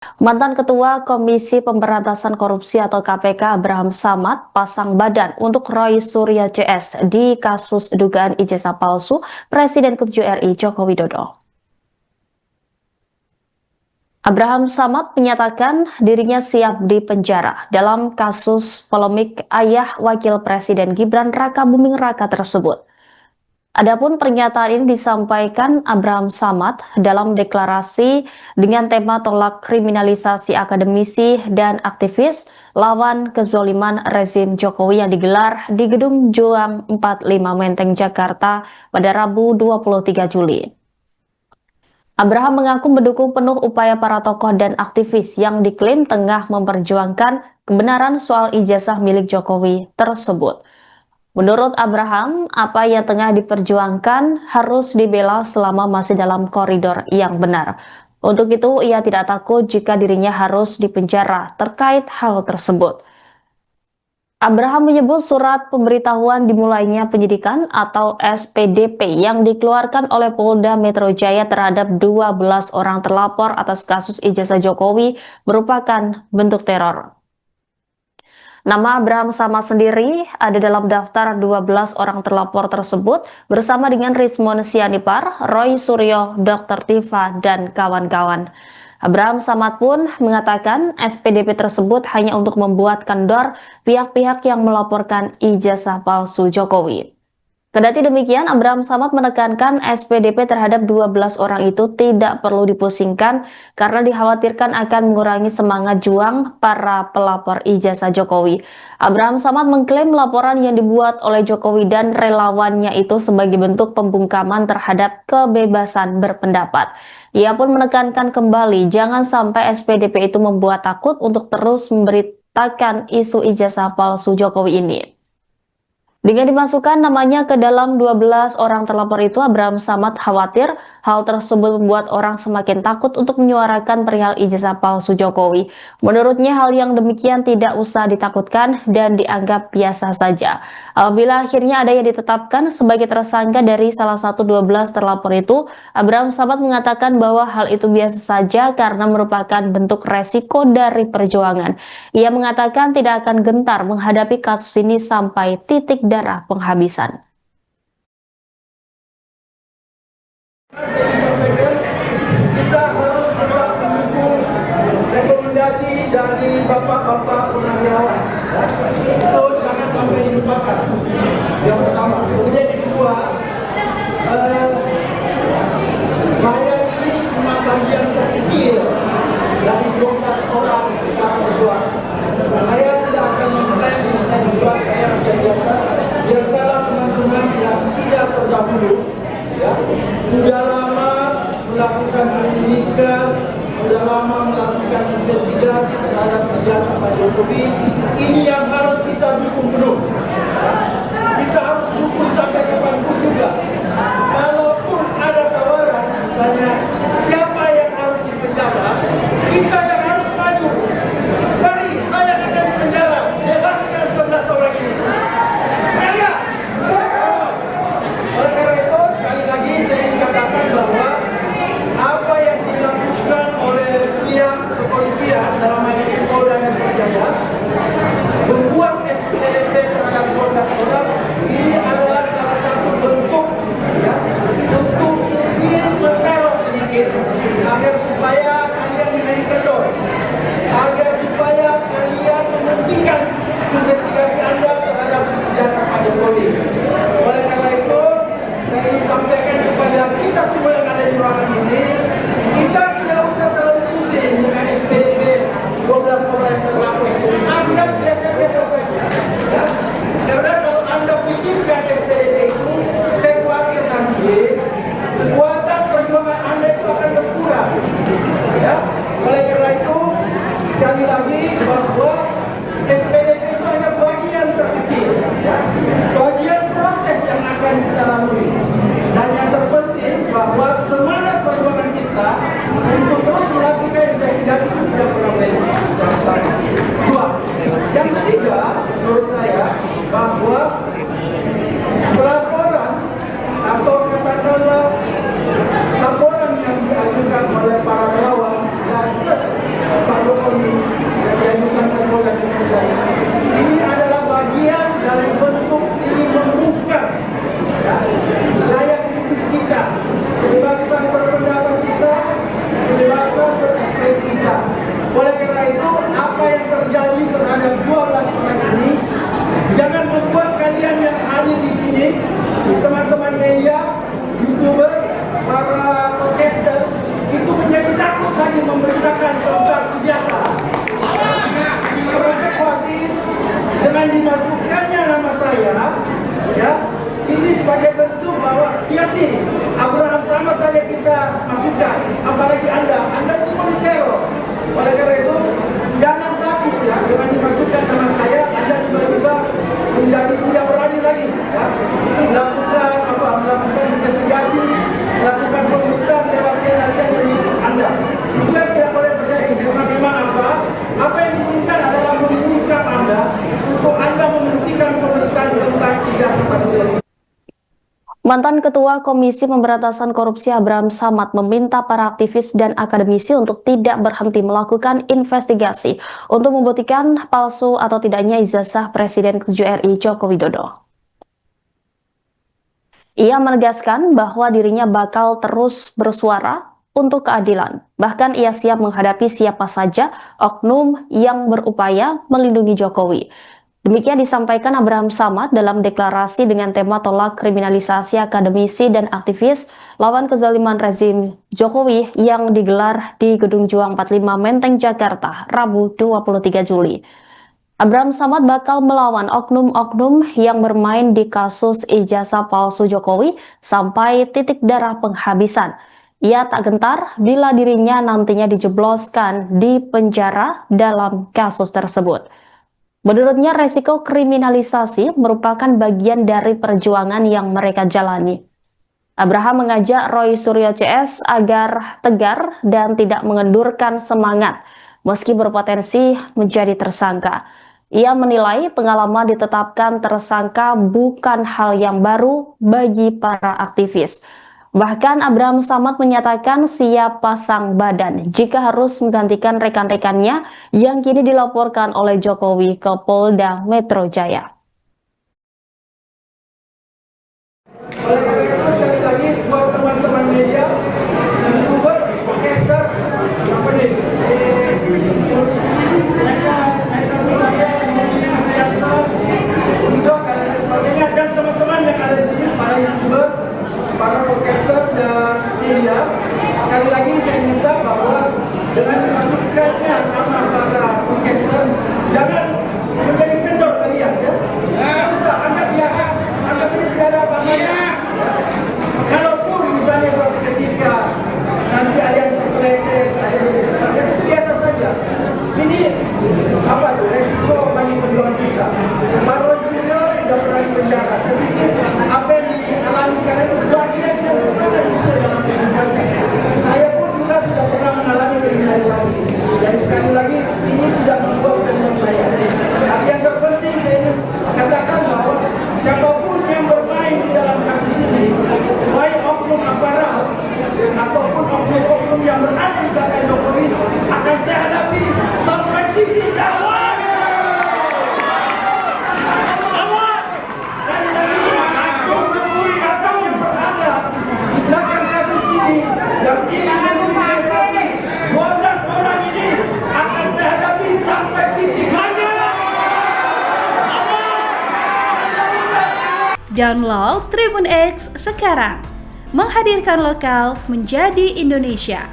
Mantan Ketua Komisi Pemberantasan Korupsi atau KPK Abraham Samad pasang badan untuk Roy Suryo CS di kasus dugaan ijazah palsu Presiden ke-7 RI Joko Widodo. Abraham Samad menyatakan dirinya siap dipenjara dalam kasus polemik ayah Wakil Presiden Gibran Rakabuming Raka tersebut. Adapun pernyataan ini disampaikan Abraham Samad dalam deklarasi dengan tema tolak kriminalisasi akademisi dan aktivis lawan kezaliman rezim Jokowi yang digelar di Gedung Juang 45 Menteng, Jakarta pada Rabu 23 Juli. Abraham mengaku mendukung penuh upaya para tokoh dan aktivis yang diklaim tengah memperjuangkan kebenaran soal ijazah milik Jokowi tersebut. Menurut Abraham, apa yang tengah diperjuangkan harus dibela selama masih dalam koridor yang benar. Untuk itu, ia tidak takut jika dirinya harus dipenjara terkait hal tersebut. Abraham menyebut surat pemberitahuan dimulainya penyidikan atau SPDP yang dikeluarkan oleh Polda Metro Jaya terhadap 12 orang terlapor atas kasus ijazah Jokowi merupakan bentuk teror. Nama Abraham Samad sendiri ada dalam daftar 12 orang terlapor tersebut bersama dengan Rismon Sianipar, Roy Suryo, Dr. Tifa, dan kawan-kawan. Abraham Samad pun mengatakan SPDP tersebut hanya untuk membuat kendor pihak-pihak yang melaporkan ijazah palsu Jokowi. Kendati demikian, Abraham Samad menekankan SPDP terhadap 12 orang itu tidak perlu dipusingkan karena dikhawatirkan akan mengurangi semangat juang para pelapor ijazah Jokowi. Abraham Samad mengklaim laporan yang dibuat oleh Jokowi dan relawannya itu sebagai bentuk pembungkaman terhadap kebebasan berpendapat. Ia pun menekankan kembali jangan sampai SPDP itu membuat takut untuk terus memberitakan isu ijazah palsu Jokowi ini. Dengan dimasukkan namanya ke dalam 12 orang terlapor itu, Abraham Samad khawatir hal tersebut membuat orang semakin takut untuk menyuarakan perihal ijazah palsu Jokowi. Menurutnya hal yang demikian tidak usah ditakutkan dan dianggap biasa saja. Apabila akhirnya ada yang ditetapkan sebagai tersangka dari salah satu 12 terlapor itu, Abraham Samad mengatakan bahwa hal itu biasa saja karena merupakan bentuk resiko dari perjuangan. Ia mengatakan tidak akan gentar menghadapi kasus ini sampai titik darah penghabisan. Kita harus tetap mendukung rekomendasi dari bapak-bapak purnawirawan. Itu jangan sampai dilupakan. Yang pertama. Kemudian yang kedua, saya ini cuma bagian terkecil dari 12 orang yang berjuang. Saya tidak akan mengklaim diri saya berjuang, saya rakyat biasa. Biarkanlah teman-teman yang sudah terdahulu, ya, sudah lama melakukan penyidikan, sudah lama melakukan investigasi terhadap ijazah Pak Jokowi. Ini yang harus kita dukung penuh. Ya. Kita harus dukung sampai kapanpun juga. Kalaupun ada tawaran, misalnya siapa yang harus dipenjara, kita yang harus maju. Dari saya akan dipenjara, bebaskan 11 orang ini. Mereka. Oleh karena itu, sekali lagi saya ingin katakan bahwa apa yang dilakukan oleh pihak kepolisian dalam hal ini Polda Metro Jaya membuat SPDP terhadap 12 orang ini adalah salah satu bentuk, ya, untuk ingin meneror sedikit agar supaya kalian menjadi kendor, agar supaya kalian menghentikan investigasi Anda terhadap ijazah Pak Jokowi. Oleh karena itu, saya ingin sampaikan kepada kita semua yang ada di ruangan ini, kita tidak usah terlalu pusing dengan SPDP 12 orang yang terlapor. Anda biasa-biasa saja. Ya. Karena kalau Anda pikirkan SPDP itu, saya khawatir nanti kekuatan perjuangan Anda itu akan berkurang. Ya. Oleh karena itu, sekali lagi bahwa SPDP itu hanya bagian terkecil, ya, bagian proses yang akan kita lalui. Dan yang terpenting bahwa semangat perjuangan kita untuk terus melakukan investigasi itu tidak pernah berhenti. Dua, yang ketiga, menurut saya bahwa pelaporan atau katakanlah laporan yang diajukan oleh para relawan dan plus apa yang terjadi terhadap 12 orang ini jangan membuat kalian yang hadir di sini, teman-teman media, YouTuber, para podcaster itu menjadi takut lagi memberitakan tentang ijazah. Saya khawatir dengan dimasukkannya nama saya, ya, ini sebagai bentuk bahwa lihat nih, Abraham Samad saja kita masukkan, apalagi Anda itu mau diteror. Oleh karena itu, jangan takut ya, dengan dimasukkan nama saya, Anda tiba-tiba menjadi tidak berani lagi, ya, melakukan investigasi, melakukan pemeriksaan lewat kinerja dari Anda. Itu yang tidak boleh terjadi, karena memang apa yang diinginkan adalah memungkinkan Anda untuk Anda menghentikan pemeriksaan tentang ijazah batu. Mantan Ketua Komisi Pemberantasan Korupsi Abraham Samad meminta para aktivis dan akademisi untuk tidak berhenti melakukan investigasi untuk membuktikan palsu atau tidaknya ijazah Presiden ke-7 RI Joko Widodo. Ia menegaskan bahwa dirinya bakal terus bersuara untuk keadilan. Bahkan ia siap menghadapi siapa saja oknum yang berupaya melindungi Jokowi. Demikian disampaikan Abraham Samad dalam deklarasi dengan tema tolak kriminalisasi akademisi dan aktivis lawan kezaliman rezim Jokowi yang digelar di Gedung Juang 45 Menteng, Jakarta, Rabu 23 Juli. Abraham Samad bakal melawan oknum-oknum yang bermain di kasus ijazah palsu Jokowi sampai titik darah penghabisan. Ia tak gentar bila dirinya nantinya dijebloskan di penjara dalam kasus tersebut. Menurutnya, resiko kriminalisasi merupakan bagian dari perjuangan yang mereka jalani. Abraham mengajak Roy Suryo CS agar tegar dan tidak mengendurkan semangat, meski berpotensi menjadi tersangka. Ia menilai pengalaman ditetapkan tersangka bukan hal yang baru bagi para aktivis. Bahkan Abraham Samad menyatakan siap pasang badan jika harus menggantikan rekan-rekannya yang kini dilaporkan oleh Jokowi ke Polda Metro Jaya. Oleh karena itu sekali lagi buat teman-teman media, YouTuber, podcaster, dan teman-teman yang ada di sini, para YouTuber, para podcaster dan media, sekali lagi saya minta bahwa dengan dimasukkannya nama para podcaster, jangan menjadi kendor kalian, ya. Bisa Anda biasa, Anda tidak ada apa-apanya. Kalaupun misalnya suatu ketika nanti ada yang terpeleset, ada yang tersangka, itu biasa saja. Ini apa tuh resiko bagi perjuangan kita. Baru Suryo sudah pernah di penjara. Saya pikir apa yang dialami sekarang itu bagian yang sangat besar dalam kehidupan. Saya pun juga sudah pernah mengalami kriminalisasi. Dan sekali lagi ini tidak membuat kendor saya. Tapi yang terpenting saya ingin katakan bahwa siapapun yang bermain di dalam kasus ini, baik oknum aparat ataupun oknum-oknum yang berada di belakang Jokowi, akan saya hadapi sampai titik darah. Yang ingin mengkriminalisasi 12 orang ini akan saya hadapi sampai titik hanya. Download Tribun X sekarang, menghadirkan lokal menjadi Indonesia.